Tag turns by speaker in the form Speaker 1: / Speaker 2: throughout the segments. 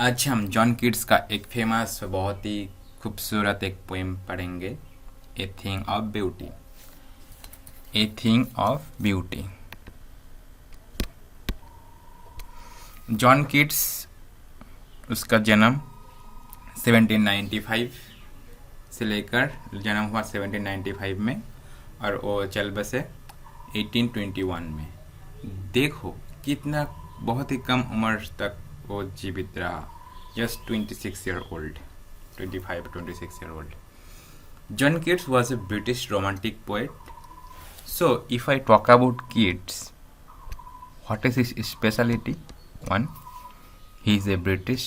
Speaker 1: आज हम John Keats का एक फेमस बहुत ही खूबसूरत एक पोएम पढ़ेंगे, a thing of beauty. A thing of beauty. John Keats, उसका जन्म 1795 से लेकर जन्म हुआ 1795 में और वो चल बसे 1821 में। देखो कितना बहुत ही कम उम्र तक वो जीवित रहा, just 26 year old, 26 year old. John Keats was a British romantic poet. So if I talk about Keats, what is his specialty? One, he is a British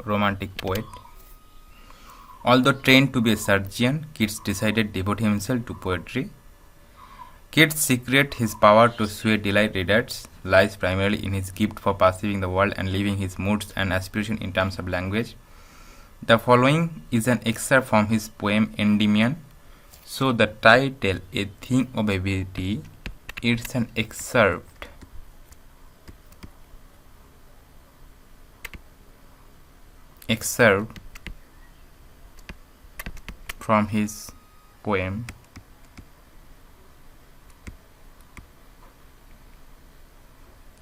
Speaker 1: romantic poet. Although trained to be a surgeon, Keats decided to devote himself to poetry. Keats' secret, his power to sway delight readers, lies primarily in his gift for perceiving the world and living his moods and aspirations in terms of language. The following is an excerpt from his poem Endymion. So the title, A Thing of Beauty, it's an excerpt. From his poem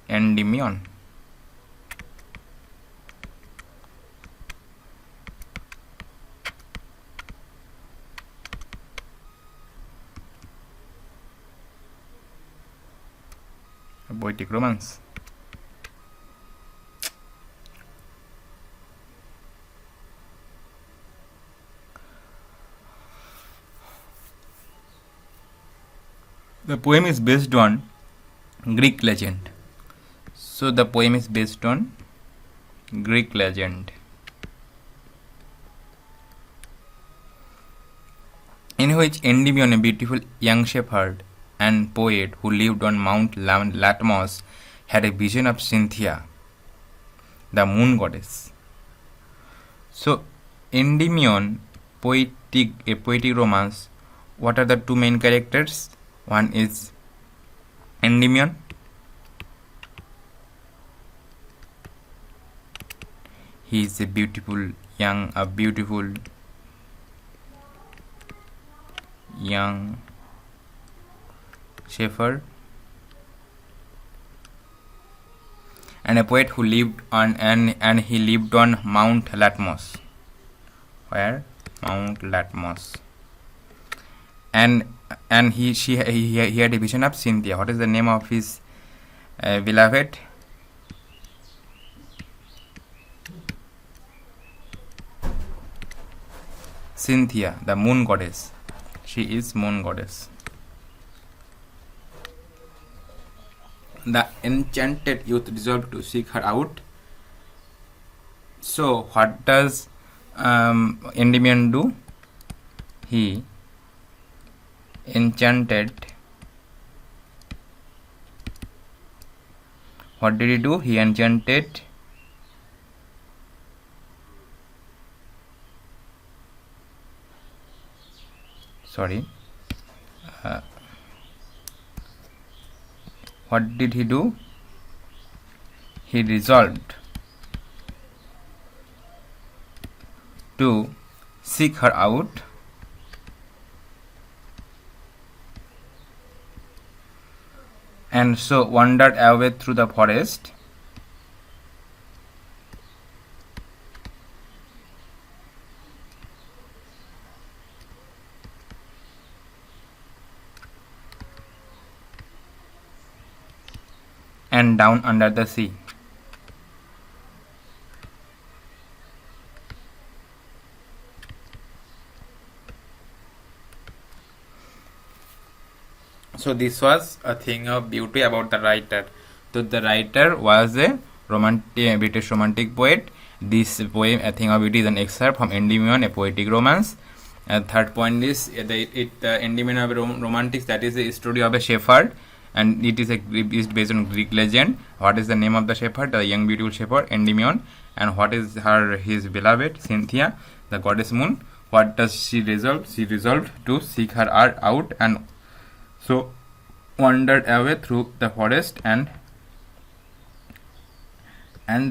Speaker 1: Endymion. A poetic romance. The poem is based on Greek legend. So the poem is based on Greek legend, in which Endymion, a beautiful young shepherd and poet who lived on Mount Latmos, had a vision of Cynthia, the moon goddess. So Endymion, a poetic romance. What are the two main characters? One is Endymion. He is a beautiful young shepherd and a poet who lived on and he lived on Mount Latmos. Where? Mount Latmos. And he had a vision of Cynthia. What is the name of his beloved? Cynthia, the moon goddess. She is moon goddess. The enchanted youth resolved to seek her out. So what does Endymion do? He enchanted. What did he do? He enchanted what did he do? He resolved to seek her out and so wandered away through the forest and down under the sea. So this was a thing of beauty about the writer. So the writer was a British romantic poet. This poem, A Thing of Beauty, is an excerpt from Endymion, a poetic romance. Third point is the Endymion of romantics, that is a story of a shepherd, and it is based on Greek legend. What is the name of the shepherd? The young beautiful shepherd Endymion. And what is his beloved? Cynthia, the goddess moon. What does she resolve? She resolved to seek her art out, and so wandered away through the forest and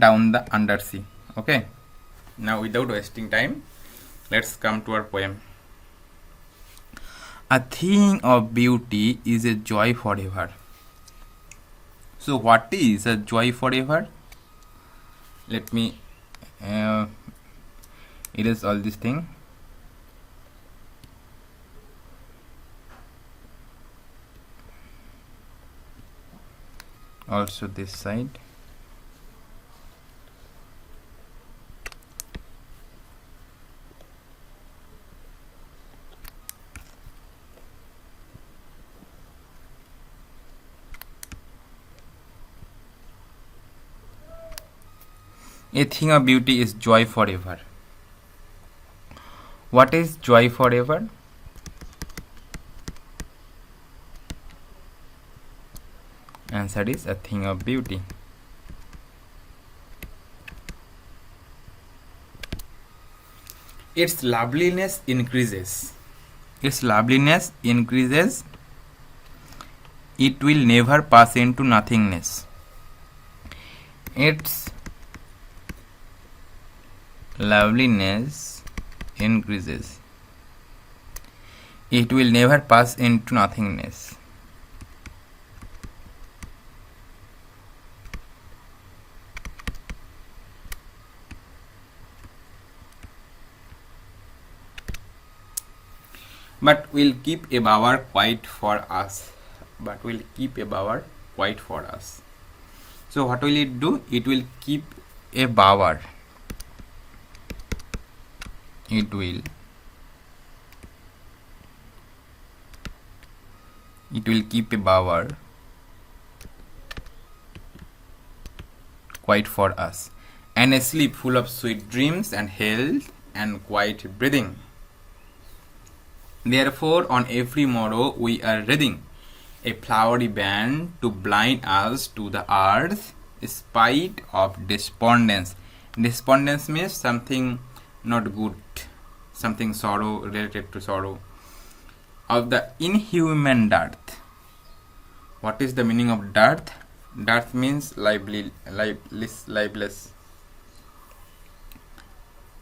Speaker 1: down the undersea. Okay, now without wasting time, let's come to our poem. A thing of beauty is a joy forever. So what is a joy forever? Let me erase all this thing. Also this side. A thing of beauty is joy forever. What is joy forever? Answer is a thing of beauty. Its loveliness increases. Its loveliness increases. It will never pass into nothingness. Its loveliness increases. It will never pass into nothingness. But will keep a bower quiet for us. But will keep a bower quiet for us. So what will it do? It will keep a bower. It will keep a bower quiet for us, and a sleep full of sweet dreams and health and quiet breathing. Therefore, on every morrow we are reading a flowery band to blind us to the earth, spite of despondence. Despondence means something not good, something sorrow, related to sorrow. Of the inhuman dearth. What is the meaning of dearth? Dearth means lifeless.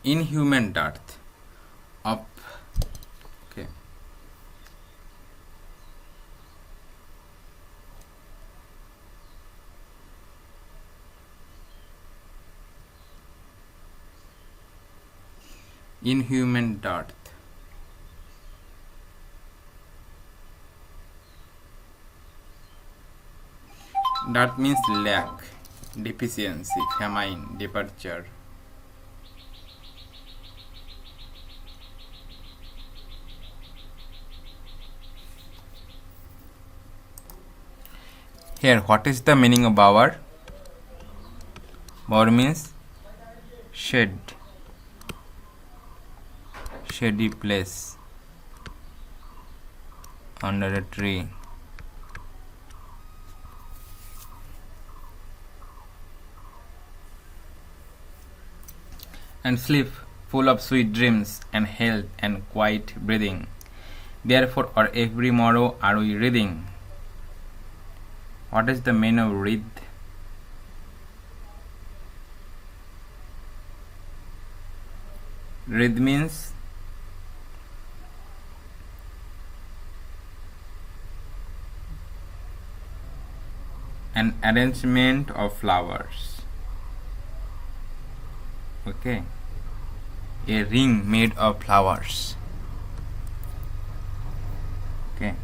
Speaker 1: Inhuman dearth of inhuman dearth. Dearth means lack, deficiency, famine, departure. Here, what is the meaning of bower? Bower means shade, shady place under a tree. And sleep full of sweet dreams and health and quiet breathing. Therefore, or every morrow are we reading. What is the meaning of read? Read means an arrangement of flowers. Okay. A ring made of flowers. Okay.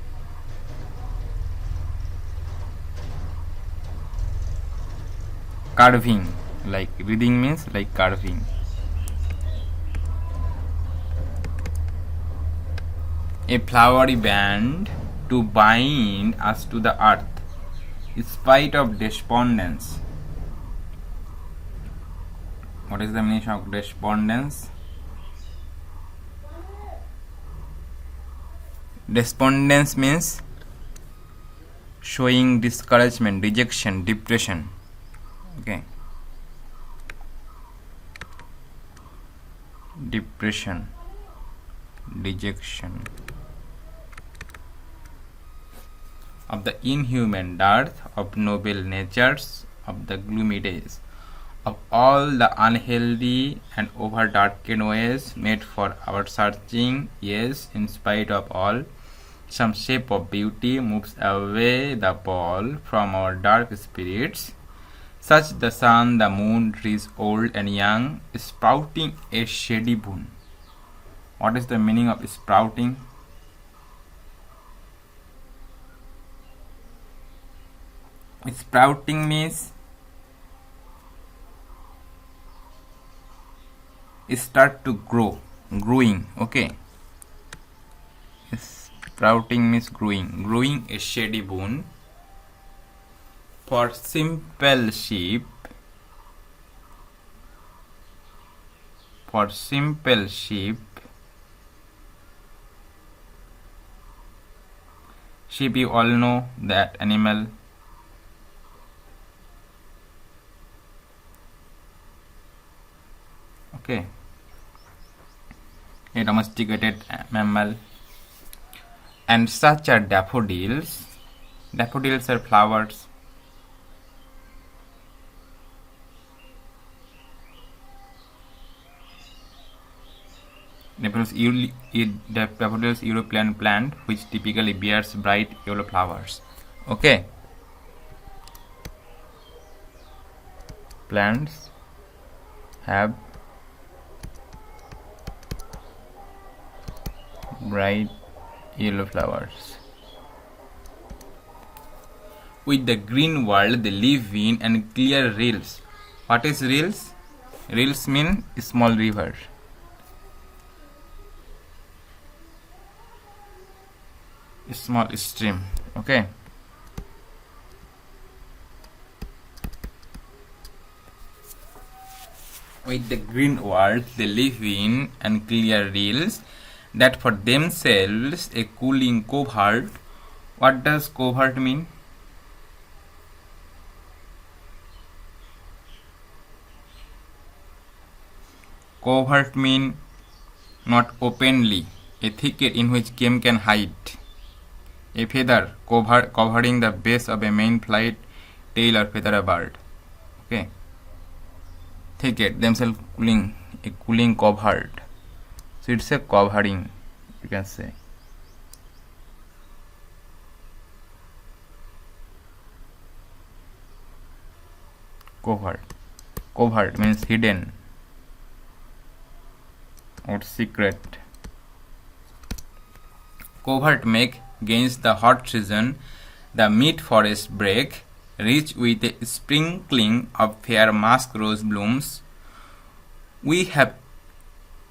Speaker 1: Carving, like reading means like carving. A flowery band to bind us to the earth, in spite of despondence. What is the meaning of despondence? Despondence means showing discouragement, rejection, depression. Okay. Depression dejection of the inhuman dearth of noble natures of the gloomy days, of all the unhealthy and over-darkened ways made for our searching, yes, in spite of all, some shape of beauty moves away the pall from our dark spirits, such the sun, the moon, trees old and young, sprouting a shady boon. What is the meaning of sprouting? Sprouting means start to growing, okay. Sprouting means growing a shady boon for simple sheep, sheep, you all know that animal. Okay, a domesticated mammal. And such are daffodils. Daffodils are flowers. Daffodils European plant which typically bears bright yellow flowers. Okay. Plants have bright yellow flowers. With the green world they live in and clear rills. What is rills? Rills mean small river. Small stream. Okay. With the green world they live in and clear rills, that for themselves a cooling covert. What does covert mean? Covert mean not openly, a thicket in which game can hide. A feather covering the base of a main flight, tail or feather a bird. Okay. Thicket, themselves cooling, a cooling covert. So it's a covering, you can say. Covert means hidden or secret. Covert make against the hot season, the mid forest break, rich with a sprinkling of fair musk rose blooms. We have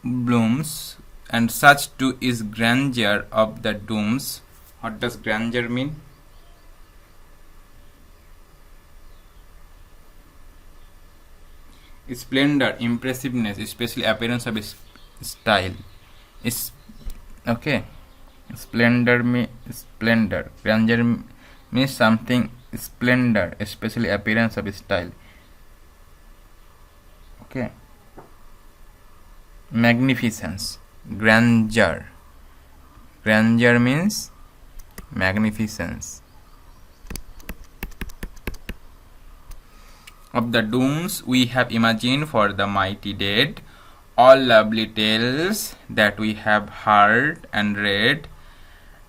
Speaker 1: blooms, and such too is grandeur of the dooms. What does grandeur mean? Splendor, impressiveness, especially appearance of style. Okay. Splendor. Grandeur means something splendor, especially appearance of style. Okay. Magnificence, grandeur. Grandeur means magnificence. Of the dooms we have imagined for the mighty dead, all lovely tales that we have heard and read,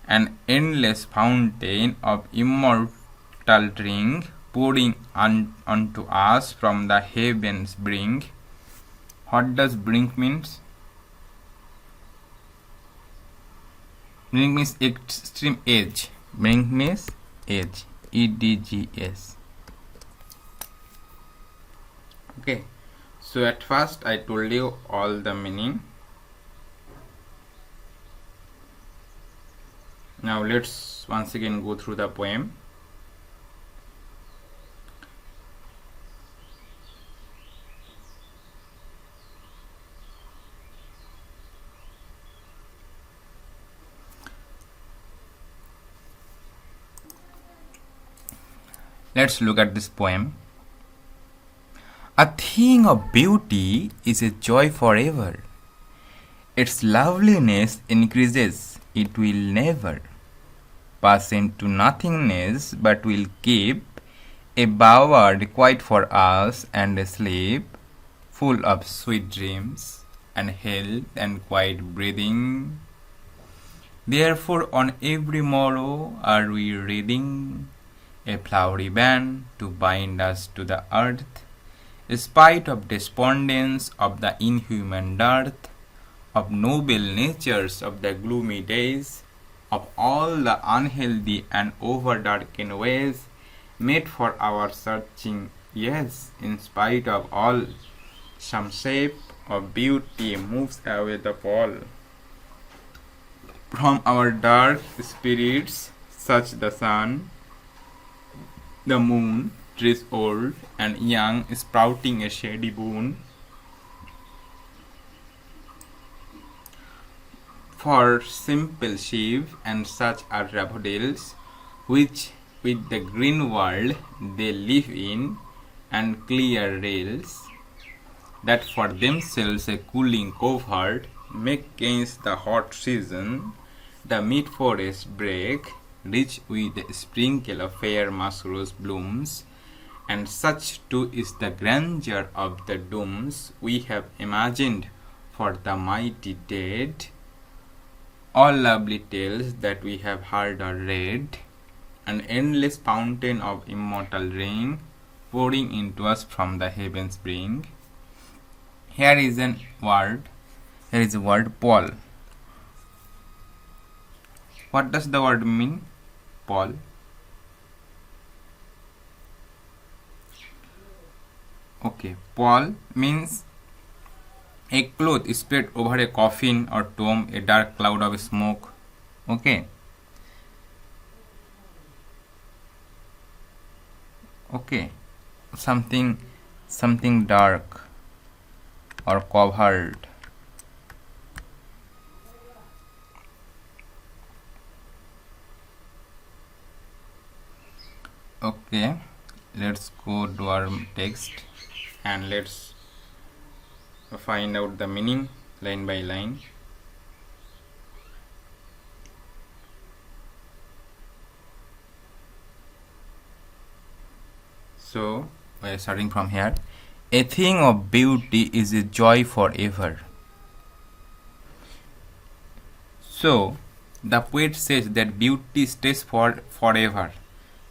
Speaker 1: an endless fountain of immortal drink pouring unto us from the heavens brink. What does brink means? Brink means extreme edge. Brink means edge. EDGS. Okay. So at first I told you all the meaning. Now let's once again go through the poem. Let's look at this poem. A thing of beauty is a joy forever. Its loveliness increases, it will never pass into nothingness, but will keep a bower quiet for us and sleep, full of sweet dreams and health and quiet breathing. Therefore, on every morrow are we reading a flowery band to bind us to the earth, spite of despondence of the inhuman dearth, of noble natures of the gloomy days, of all the unhealthy and over-darkened ways, made for our searching, yes, in spite of all, some shape of beauty moves away the pall. From our dark spirits, such the sun, the moon, trees old and young, sprouting a shady boon. For simple sheep and such are daffodils, which with the green world they live in, and clear rails, that for themselves a cooling covert make against the hot season. The mid forest break, rich with a sprinkle of fair masquerade blooms, and such too is the grandeur of the dooms we have imagined for the mighty dead. All lovely tales that we have heard or read, an endless fountain of immortal rain pouring into us from the heavens spring. Here is a word Paul. What does the word mean? Paul. Okay, Paul means a cloth spread over a coffin or tomb, a dark cloud of smoke. Okay. Okay. Something dark or covered. Okay, let's go to our text and let's find out the meaning line by line. So, we are starting from here. A thing of beauty is a joy forever. So, the poet says that beauty stays forever.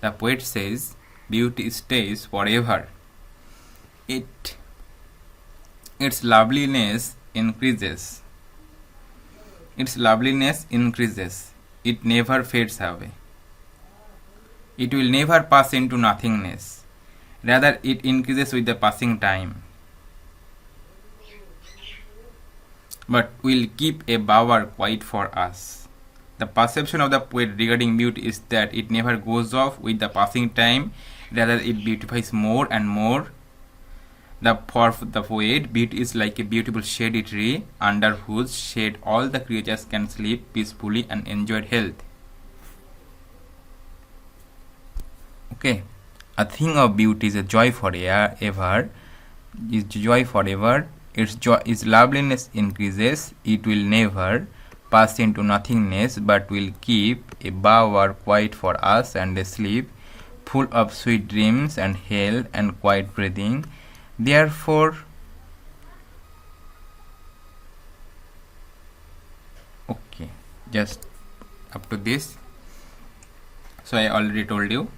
Speaker 1: The poet says beauty stays forever. Its loveliness increases. Its loveliness increases. It never fades away. It will never pass into nothingness. Rather, it increases with the passing time. But will keep a bower quiet for us. The perception of the poet regarding beauty is that it never goes off with the passing time, rather it beautifies more and more. For the poet, beauty is like a beautiful shady tree under whose shade all the creatures can sleep peacefully and enjoy health. Okay, a thing of beauty is a joy forever. Its loveliness increases. It will never pass into nothingness, but will keep a bower quiet for us and a sleep, full of sweet dreams and health and quiet breathing. Therefore, okay, just up to this. So I already told you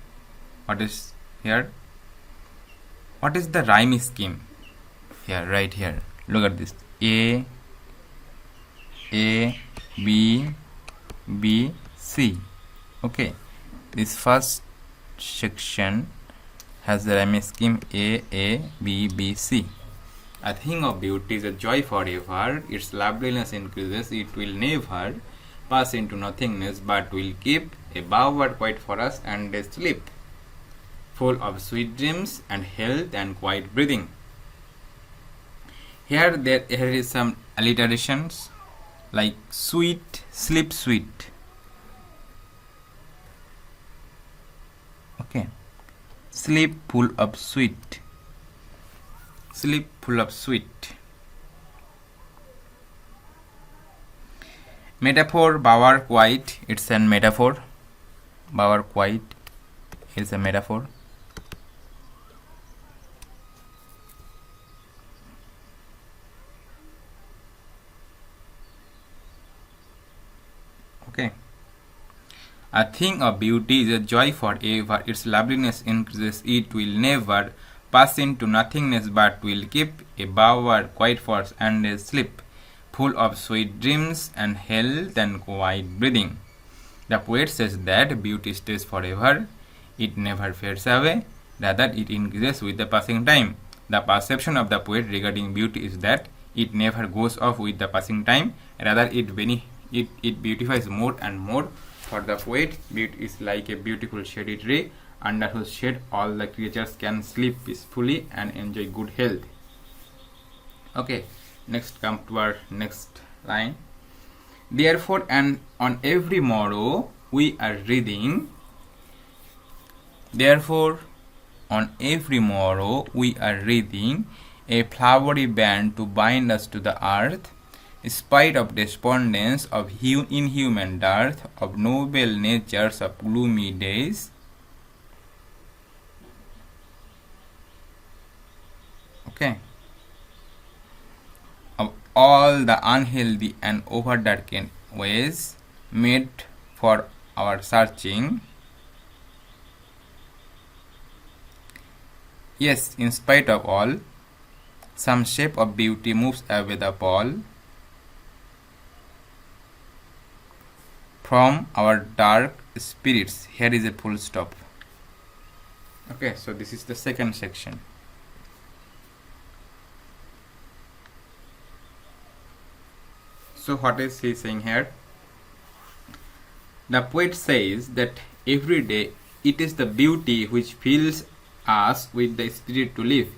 Speaker 1: what is here. What is the rhyme scheme? Here, right here. Look at this. A, B, B, C. Okay. This first section has the rhyme scheme A, B, B, C. A thing of beauty is a joy forever. Its loveliness increases. It will never pass into nothingness, but will keep a bower quiet for us and a sleep, full of sweet dreams and health and quiet breathing. Here is some alliterations like sweet, sleep sweet. Okay. Sleep full of sweet. Sleep full of sweet. Metaphor Bauer Quiet, it's a metaphor. Bauer Quiet is a metaphor. Okay. A thing of beauty is a joy forever. Its loveliness increases. It will never pass into nothingness, but will keep a bower quiet for and a sleep, full of sweet dreams and health and quiet breathing. The poet says that beauty stays forever. It never fades away. Rather, it increases with the passing time. The perception of the poet regarding beauty is that it never goes off with the passing time. Rather, it beautifies more and more. For the poet, beauty is like a beautiful shady tree under whose shade all the creatures can sleep peacefully and enjoy good health. Okay, next come to our next line. Therefore, and on every morrow we are reading. Therefore, on every morrow we are reading a flowery band to bind us to the earth, spite of despondence, of inhuman dearth, of noble natures, of gloomy days. Okay. Of all the unhealthy and over-darkened ways made for our searching. Yes, in spite of all, some shape of beauty moves away the pall from our dark spirits. Here is a full stop. Okay, so this is the second section. So what is he saying here? The poet says that every day it is the beauty which fills us with the spirit to live.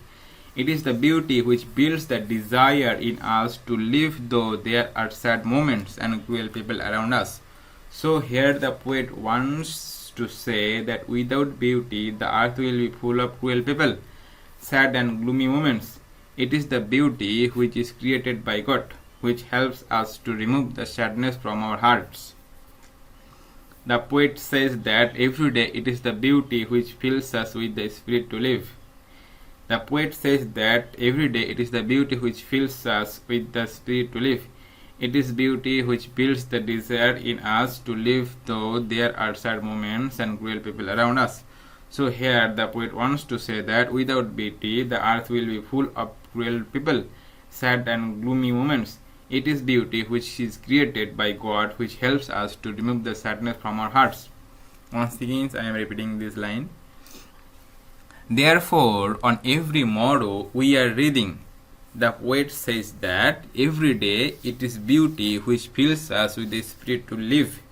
Speaker 1: It is the beauty which builds the desire in us to live, though there are sad moments and cruel people around us. So here the poet wants to say that without beauty the earth will be full of cruel people, sad and gloomy moments. It is the beauty which is created by God, which helps us to remove the sadness from our hearts. The poet says that every day it is the beauty which fills us with the spirit to live. The poet says that every day it is the beauty which fills us with the spirit to live. It is beauty which builds the desire in us to live, though there are sad moments and cruel people around us. So here the poet wants to say that without beauty the earth will be full of cruel people, sad and gloomy moments. It is beauty which is created by God which helps us to remove the sadness from our hearts. Once again I am repeating this line. Therefore, on every morrow we are reading. The poet says that every day it is beauty which fills us with the spirit to live.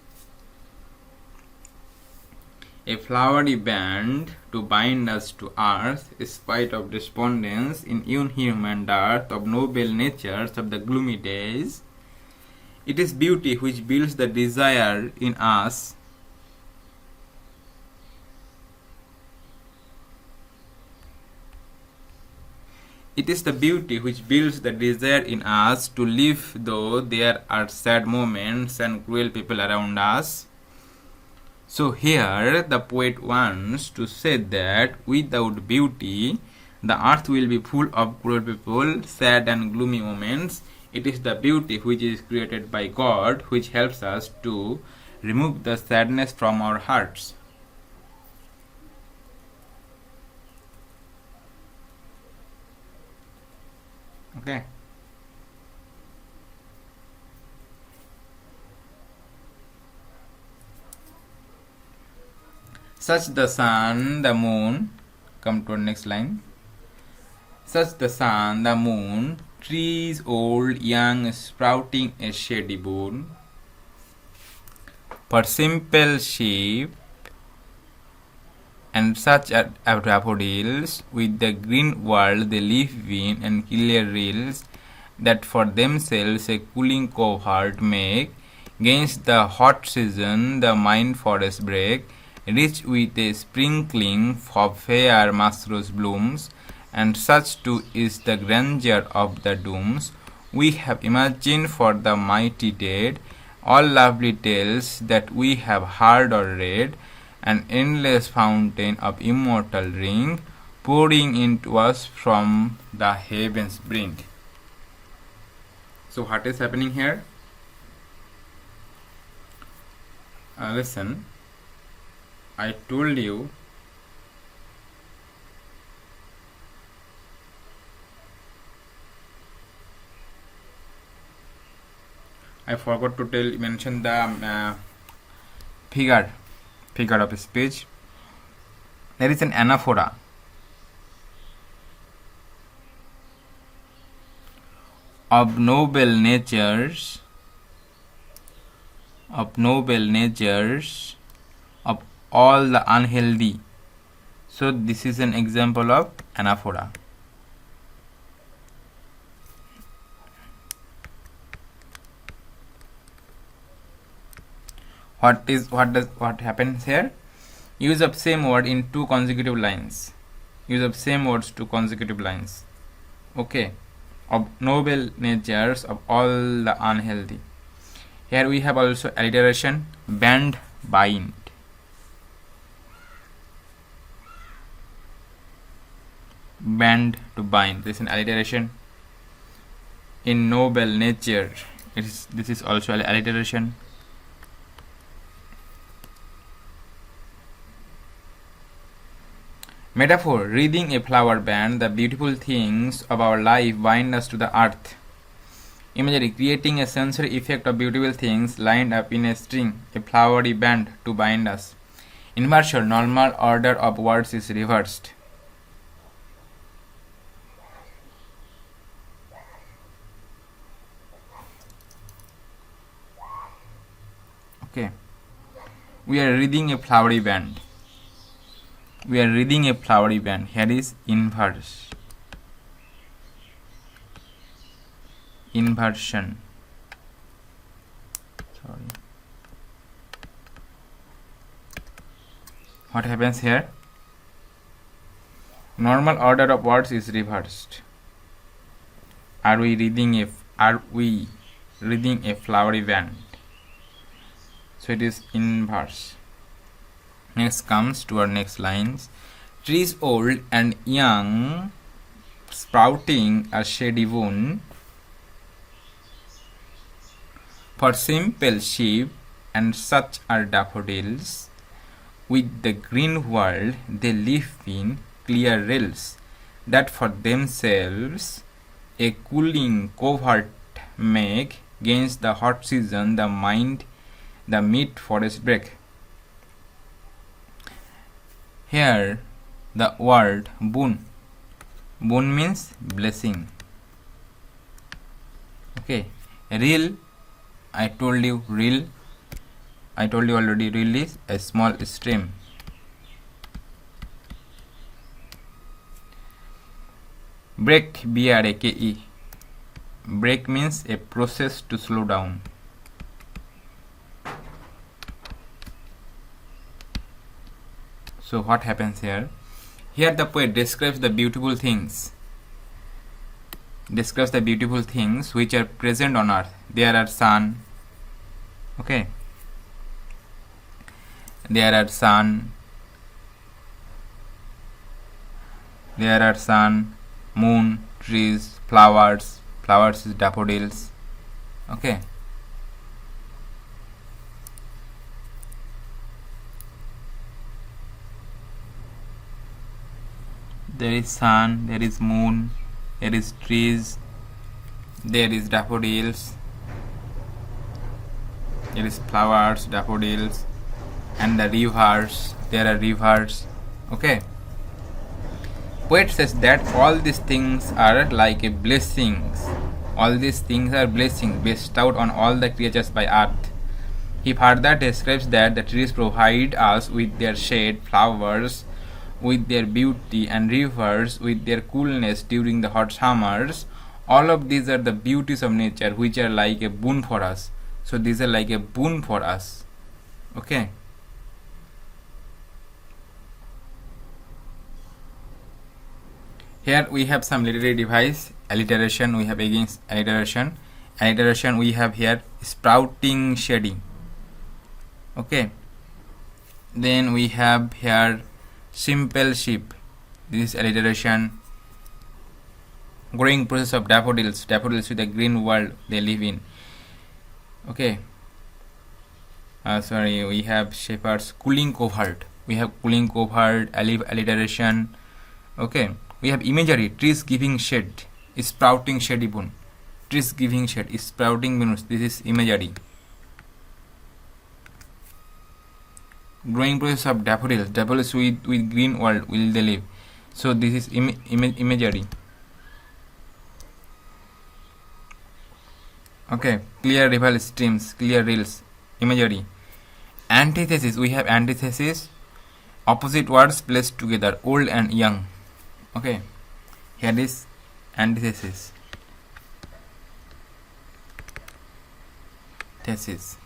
Speaker 1: A flowery band to bind us to earth, spite of despondence, in inhuman dearth of noble natures of the gloomy days. It is beauty which builds the desire in us. It is the beauty which builds the desire in us to live, though there are sad moments and cruel people around us. So here the poet wants to say that without beauty the earth will be full of cruel people, sad and gloomy moments. It is the beauty which is created by God which helps us to remove the sadness from our hearts. Okay. Such the sun, the moon, come to our next line. Such the sun, the moon, trees old, young, sprouting a shady boon. For simple sheep and such are daffodils, with the green world they live in, and clear rills that for themselves a cooling covert make. Gainst the hot season the mind forest break, rich with a sprinkling of fair masrose blooms, and such too is the grandeur of the dooms we have imagined for the mighty dead, all lovely tales that we have heard or read, an endless fountain of immortal ring pouring into us from the heavens brink. So what is happening here? Listen, I told you I forgot to mention the figure of speech. There is an anaphora. Of noble natures, of all the unhealthy. So this is an example of anaphora. What happens here? Use of same word in two consecutive lines. Use of same words to consecutive lines. Okay. Of noble natures of all the unhealthy. Here we have also alliteration. Band, bind. Band to bind. This is an alliteration. In noble nature. This is also an alliteration. Metaphor, wreathing a flower band, the beautiful things of our life bind us to the earth. Imagery, creating a sensory effect of beautiful things lined up in a string, a flowery band to bind us. Inversion, normal order of words is reversed. Okay. We are reading a flowery band. Here is inverse. Inversion. Sorry. What happens here? Normal order of words is reversed. Are we reading a flowery band? So it is inverse. Next comes to our next lines. Trees old and young, sprouting a shady wood, for simple sheep and such are daffodils. With the green world they live in clear rills, that for themselves a cooling covert make, against the hot season the mid forest break. Here the word boon. Boon means blessing. Okay. Rill, I told you already, rill is a small stream. Break, B-R-A-K-E. Break means a process to slow down. So what happens here? Here the poet describes the beautiful things. Which are present on earth. There are sun. Okay. There are sun, moon, trees, flowers. Flowers is daffodils. Okay. There is sun, there is moon, there is trees, there is daffodils, there is flowers, daffodils, and the rivers. There are rivers. Okay. Poet says that all these things are like a blessings. All these things are blessings bestowed on all the creatures by earth. He further describes that the trees provide us with their shade, flowers with their beauty, and rivers with their coolness during the hot summers. All of these are the beauties of nature which are like a boon for us. So these are like a boon for us. Okay. Here we have some literary device. Alliteration, we have against alliteration. alliteration we have here sprouting shady. Okay, then we have here simple sheep. This is alliteration. Growing process of daffodils with the green world they live in. Okay, we have shepherds. Cooling covert. We have cooling covert, alliteration. Okay, we have imagery. Trees giving shade, sprouting shady bone. Trees giving shade, sprouting bonus. This is imagery. Growing process of daffodils with green world will they live. So this is imagery. Okay, clear river streams, clear rills, imagery. Antithesis, we have antithesis, opposite words placed together, old and young. Okay, here is antithesis. Thesis.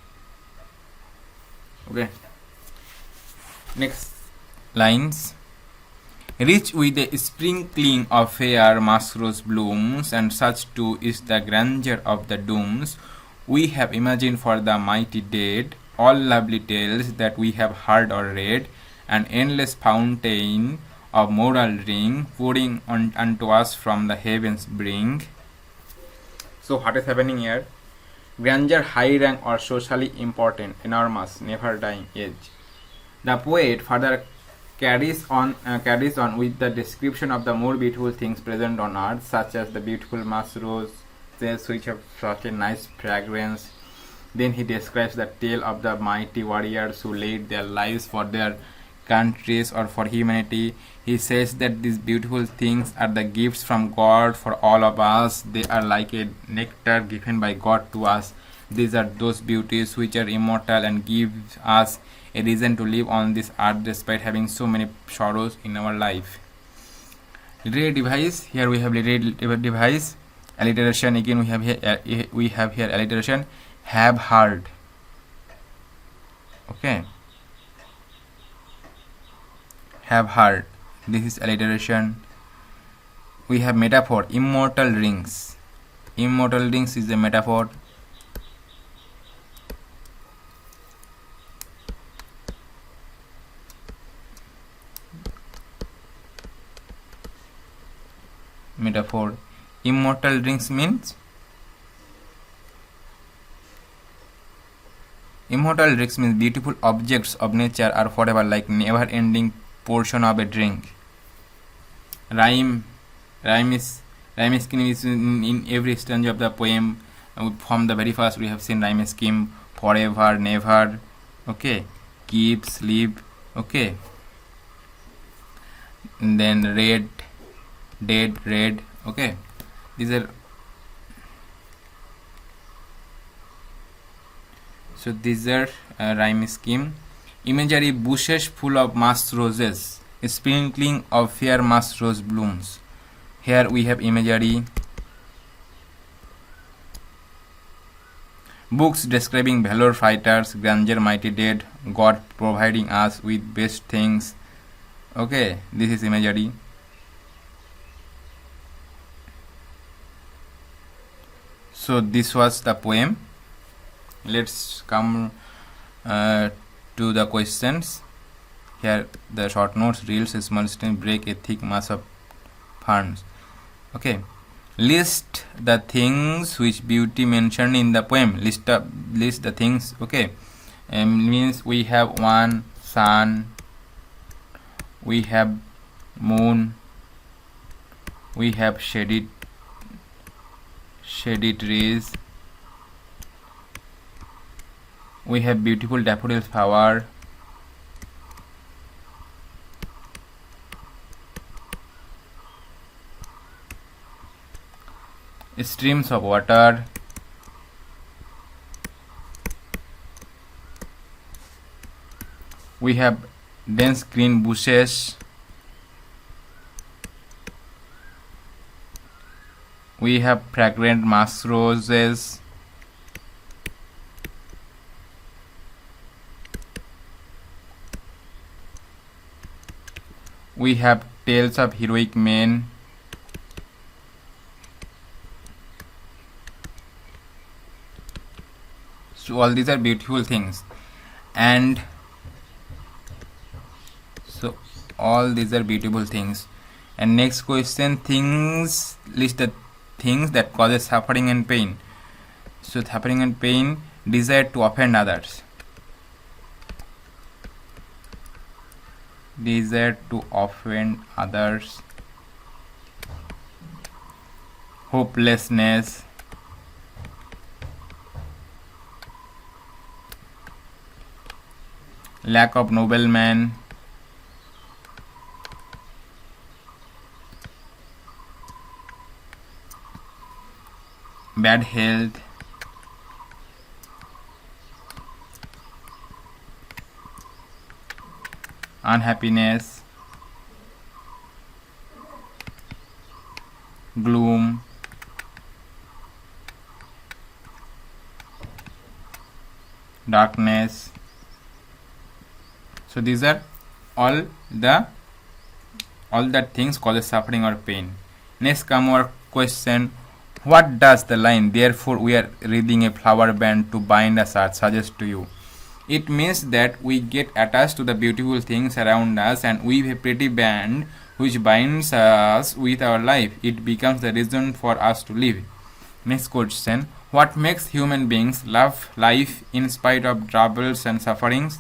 Speaker 1: Okay, next lines. Rich with a sprinkling of fair masquerade blooms, and such too is the grandeur of the dooms we have imagined for the mighty dead, all lovely tales that we have heard or read, an endless fountain of moral ring pouring unto us from the heavens brink. So what is happening here? Grandeur, high rank or socially important, enormous, never dying age. The poet further carries on with the description of the more beautiful things present on earth, such as the beautiful musk roses which have such a nice fragrance. Then he describes the tale of the mighty warriors who laid their lives for their countries or for humanity. He says that these beautiful things are the gifts from God for all of us. They are like a nectar given by God to us. These are those beauties which are immortal and give us a reason to live on this earth despite having so many sorrows in our life. Literary device. Here we have literary device. Alliteration. Again we have here alliteration. Have heard. Okay. Have heard. This is alliteration. We have metaphor. Immortal rings. Immortal rings is a metaphor. Metaphor. Immortal rings means beautiful objects of nature are forever, like never ending portion of a drink. Rhyme scheme is in every stage of the poem. From the very first we have seen rhyme scheme. Forever, never, okay, keep, sleep, okay, and then red, dead, red, okay. These are rhyme scheme. Imagery. Bushes full of musk roses, a sprinkling of fair musk rose blooms. Here we have imagery. Books describing valor fighters, grandeur mighty dead, God providing us with best things. Okay, this is imagery. So this was the poem. Let's come to the questions. Here the short notes. Reels, small stream, break a thick mass of ferns. Okay. List the things which beauty mentioned in the poem. List the things. Okay. Means we have one, sun. We have moon. We have shady trees. We have beautiful daffodil flower. Streams of water. We have dense green bushes. We have fragrant musk roses. We have tales of heroic men. all these are beautiful things. And so all these are beautiful things. And next question, list the things that causes suffering and pain. So suffering and pain, desire to offend others, hopelessness, lack of nobleman, bad health, unhappiness, gloom, darkness. So these are all the things causes suffering or pain. Next come our question, what does the line "therefore we are reading a flower band to bind us" suggest to you? It means that we get attached to the beautiful things around us and weave a pretty band which binds us with our life. It becomes the reason for us to live. Next question, what makes human beings love life in spite of troubles and sufferings?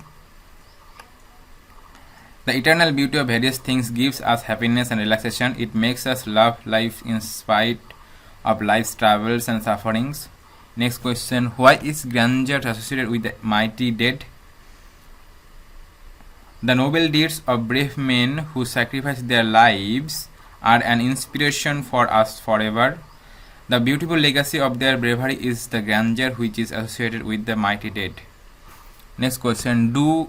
Speaker 1: The eternal beauty of various things gives us happiness and relaxation. It makes us love life in spite of life's troubles and sufferings. Next question, why is grandeur associated with the mighty dead? The noble deeds of brave men who sacrifice their lives are an inspiration for us forever. The beautiful legacy of their bravery is the grandeur which is associated with the mighty dead. Next question, do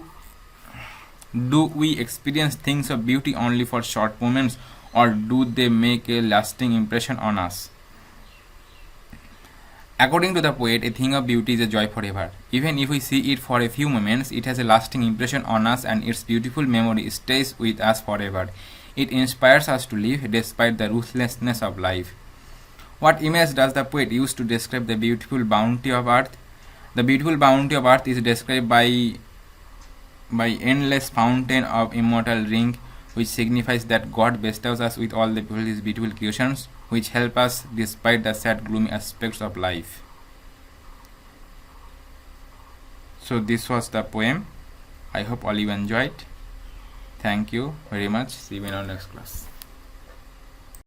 Speaker 1: we experience things of beauty only for short moments, or do they make a lasting impression on us? According to the poet, a thing of beauty is a joy forever. Even if we see it for a few moments, it has a lasting impression on us and its beautiful memory stays with us forever. It inspires us to live despite the ruthlessness of life. What image does the poet use to describe the beautiful bounty of earth? The beautiful bounty of earth is described by endless fountain of immortal drink, which signifies that God bestows us with all the his beautiful creations, which help us despite the sad, gloomy aspects of life. So this was the poem. I hope all you enjoyed. Thank you very much. See you in our next class.